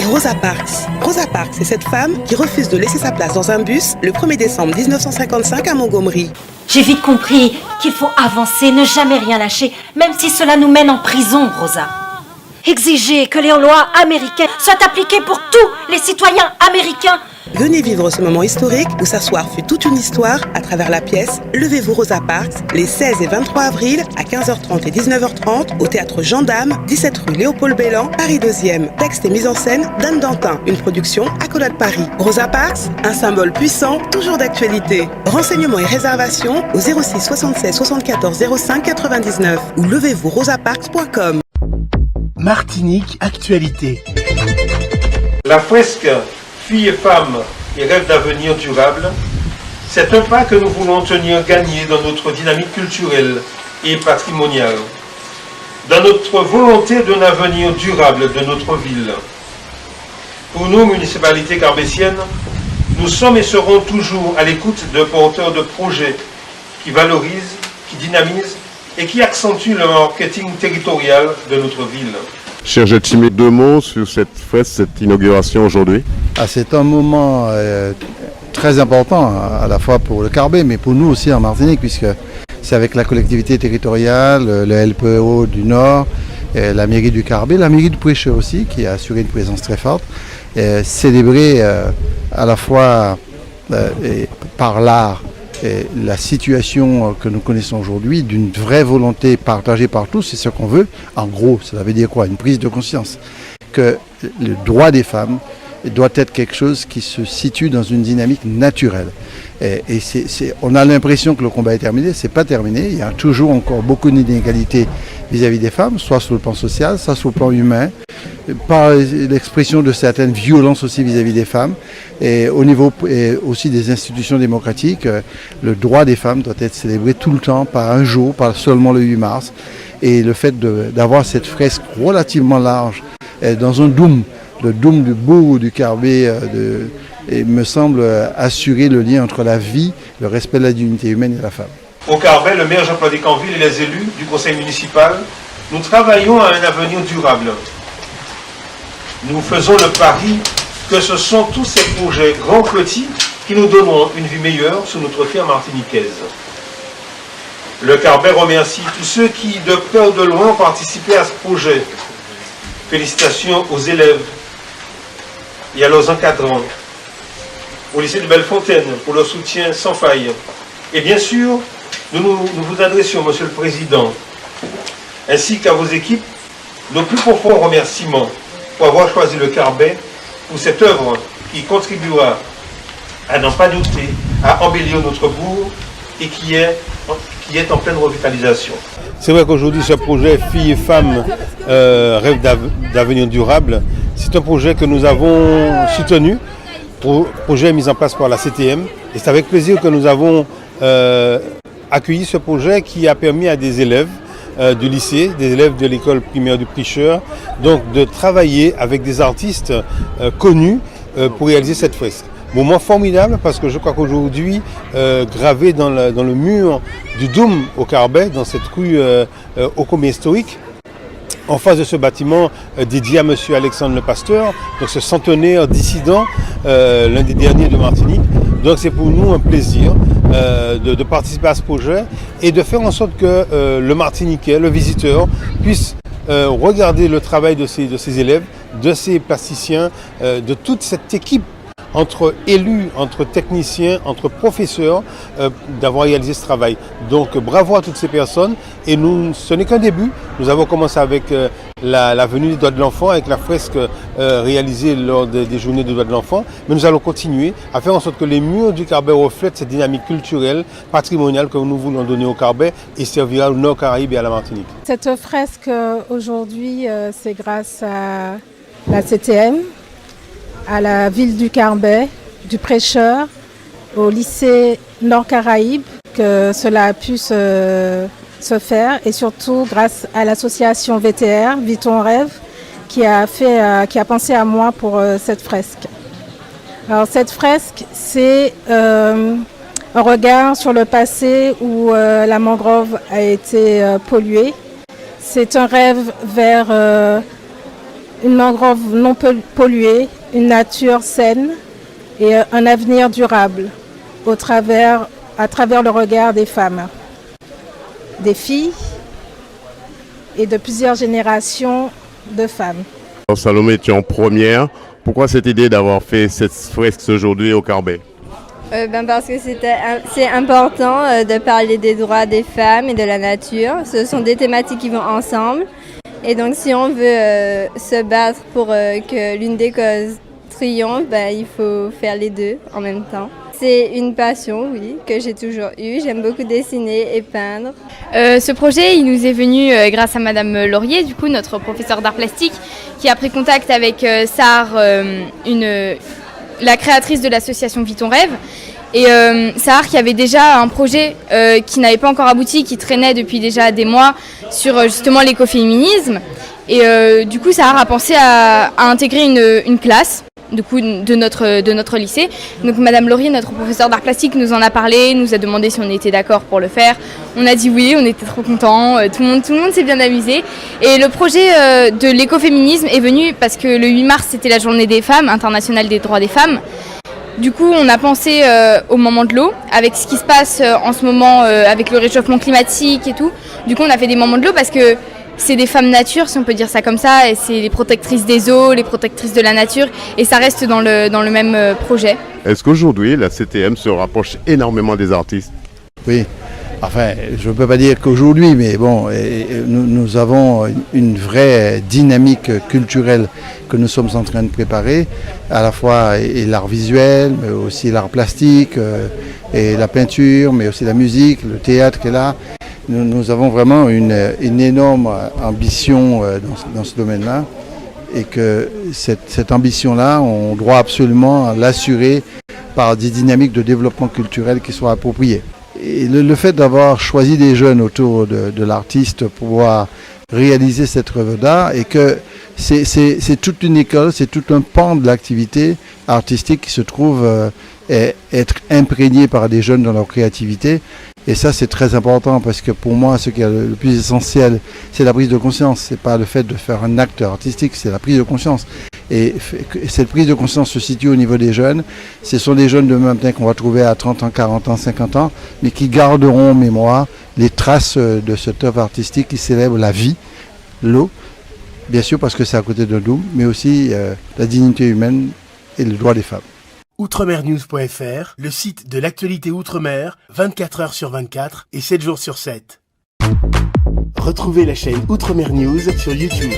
Rosa Parks. Rosa Parks, c'est cette femme qui refuse de laisser sa place dans un bus le 1er décembre 1955 à Montgomery. J'ai vite compris qu'il faut avancer, ne jamais rien lâcher, même si cela nous mène en prison, Rosa. Exiger que les lois américaines soient appliquées pour tous les citoyens américains. Venez vivre ce moment historique où s'asseoir fut toute une histoire à travers la pièce Levez-vous Rosa Parks, les 16 et 23 avril à 15h30 et 19h30 au théâtre Gendarme, 17 rue Léopold Bellan, Paris 2e. Texte et mise en scène d'Anne Dantin, une production Accolade Paris. Rosa Parks, un symbole puissant, toujours d'actualité. Renseignements et réservations au 06 76 74 05 99 ou levez-vous-rosaparks.com. Martinique Actualité. La fresque Filles et femmes et rêves d'avenir durable, c'est un pas que nous voulons tenir gagné dans notre dynamique culturelle et patrimoniale, dans notre volonté d'un avenir durable de notre ville. Pour nous, municipalité carbétienne, nous sommes et serons toujours à l'écoute de porteurs de projets qui valorisent, qui dynamisent et qui accentuent le marketing territorial de notre ville. Cher Jetchimé, 2 mots sur cette fête, cette inauguration aujourd'hui. C'est un moment très important à la fois pour le Carbet, mais pour nous aussi en Martinique, puisque c'est avec la collectivité territoriale, le LPO du Nord, la mairie du Carbet, la mairie du Prêcheur aussi, qui a assuré une présence très forte, célébrer à la fois par l'art la situation que nous connaissons aujourd'hui, d'une vraie volonté partagée par tous, c'est ce qu'on veut. En gros, ça veut dire quoi? Une prise de conscience que le droit des femmes doit être quelque chose qui se situe dans une dynamique naturelle. On a l'impression que le combat est terminé, c'est pas terminé. Il y a toujours encore beaucoup d'inégalités vis-à-vis des femmes, soit sur le plan social, soit sur le plan humain, par l'expression de certaines violences aussi vis-à-vis des femmes. Et au niveau aussi des institutions démocratiques, le droit des femmes doit être célébré tout le temps, pas un jour, pas seulement le 8 mars. Et le fait d'avoir cette fresque relativement large dans un dôme, le dôme du bourg du Carbet, me semble assurer le lien entre la vie, le respect de la dignité humaine et la femme. Au Carbet, le maire Jean-Claude Descanville et les élus du conseil municipal, nous travaillons à un avenir durable. Nous faisons le pari que ce sont tous ces projets grands petits qui nous donneront une vie meilleure sur notre terre martiniquaise. Le Carbet remercie tous ceux qui, de près ou de loin, ont participé à ce projet. Félicitations aux élèves et à leurs encadrants, au lycée de Bellefontaine pour leur soutien sans faille. Et bien sûr, nous vous adressions, Monsieur le Président, ainsi qu'à vos équipes, nos plus profonds remerciements pour avoir choisi le Carbet pour cette œuvre qui contribuera à n'en pas douter, à embellir notre bourg et qui est en pleine revitalisation. C'est vrai qu'aujourd'hui, ce projet Filles et femmes rêve d'avenir durable, c'est un projet que nous avons soutenu, projet mis en place par la CTM. Et c'est avec plaisir que nous avons accueilli ce projet qui a permis à des élèves du lycée, des élèves de l'école primaire du Prêcheur, donc de travailler avec des artistes connus pour réaliser cette fresque. Moment formidable parce que je crois qu'aujourd'hui, gravé dans le mur du Dôme au Carbet, dans cette rue ô combien historique, en face de ce bâtiment dédié à M. Alexandre Le Pasteur, donc ce centenaire dissident, l'un des derniers de Martinique. Donc c'est pour nous un plaisir de participer à ce projet et de faire en sorte que le Martiniquais, le visiteur, puisse regarder le travail de ces élèves, de ces plasticiens, de toute cette équipe entre élus, entre techniciens, entre professeurs, d'avoir réalisé ce travail. Donc bravo à toutes ces personnes. Et ce n'est qu'un début. Nous avons commencé avec la venue des droits de l'enfant, avec la fresque réalisée lors des journées des droits de l'enfant. Mais nous allons continuer à faire en sorte que les murs du Carbet reflètent cette dynamique culturelle, patrimoniale que nous voulons donner au Carbet et servira au Nord Caraïbe et à la Martinique. Cette fresque aujourd'hui, c'est grâce à la CTM, à la ville du Carbet, du Prêcheur, au lycée Nord Caraïbe, que cela a pu se faire, et surtout grâce à l'association VTR, Vie ton rêve, qui a pensé à moi pour cette fresque. Alors cette fresque, c'est un regard sur le passé où la mangrove a été polluée. C'est un rêve vers une mangrove non polluée, une nature saine et un avenir durable à travers le regard des femmes, des filles et de plusieurs générations de femmes. Alors, Salomé, tu es en première. Pourquoi cette idée d'avoir fait cette fresque aujourd'hui au Carbet? Parce que c'est important de parler des droits des femmes et de la nature. Ce sont des thématiques qui vont ensemble. Et donc si on veut se battre pour que l'une des causes triomphe, il faut faire les deux en même temps. C'est une passion, oui, que j'ai toujours eue. J'aime beaucoup dessiner et peindre. Ce projet, il nous est venu grâce à Madame Laurier, du coup, notre professeure d'art plastique, qui a pris contact avec Sahar, la créatrice de l'association Vis ton rêve. Et Sahar qui avait déjà un projet qui n'avait pas encore abouti, qui traînait depuis déjà des mois sur justement l'écoféminisme. Et du coup, Sahar a pensé à intégrer une classe du coup, de notre lycée. Donc Madame Laurier, notre professeure d'art plastique, nous en a parlé, nous a demandé si on était d'accord pour le faire. On a dit oui, on était trop contents, tout le monde s'est bien amusé. Et le projet de l'écoféminisme est venu parce que le 8 mars, c'était la journée des femmes, internationale des droits des femmes. Du coup, on a pensé au moment de l'eau, avec ce qui se passe en ce moment avec le réchauffement climatique et tout. Du coup, on a fait des moments de l'eau parce que c'est des femmes nature, si on peut dire ça comme ça, et c'est les protectrices des eaux, les protectrices de la nature, et ça reste dans le même projet. Est-ce qu'aujourd'hui, la CTM se rapproche énormément des artistes? Oui, enfin, je ne peux pas dire qu'aujourd'hui, mais bon, nous avons une vraie dynamique culturelle que nous sommes en train de préparer, à la fois et l'art visuel, mais aussi l'art plastique, et la peinture, mais aussi la musique, le théâtre qui est là. Nous avons vraiment une énorme ambition dans ce domaine-là et que cette ambition-là, on doit absolument l'assurer par des dynamiques de développement culturel qui soient appropriées. Et le fait d'avoir choisi des jeunes autour de l'artiste pour pouvoir réaliser cette œuvre d'art et que c'est toute une école, c'est tout un pan de l'activité artistique qui se trouve être imprégné par des jeunes dans leur créativité. Et ça, c'est très important parce que pour moi, ce qui est le plus essentiel, c'est la prise de conscience. C'est pas le fait de faire un acte artistique, c'est la prise de conscience. Et cette prise de conscience se situe au niveau des jeunes. Ce sont des jeunes de même temps qu'on va trouver à 30 ans, 40 ans, 50 ans, mais qui garderont en mémoire les traces de cette œuvre artistique qui célèbre la vie, l'eau, bien sûr parce que c'est à côté de nous, mais aussi la dignité humaine et le droit des femmes. Outremernews.fr, le site de l'actualité Outre-mer, 24 heures sur 24 et 7 jours sur 7. Retrouvez la chaîne Outremer News sur YouTube.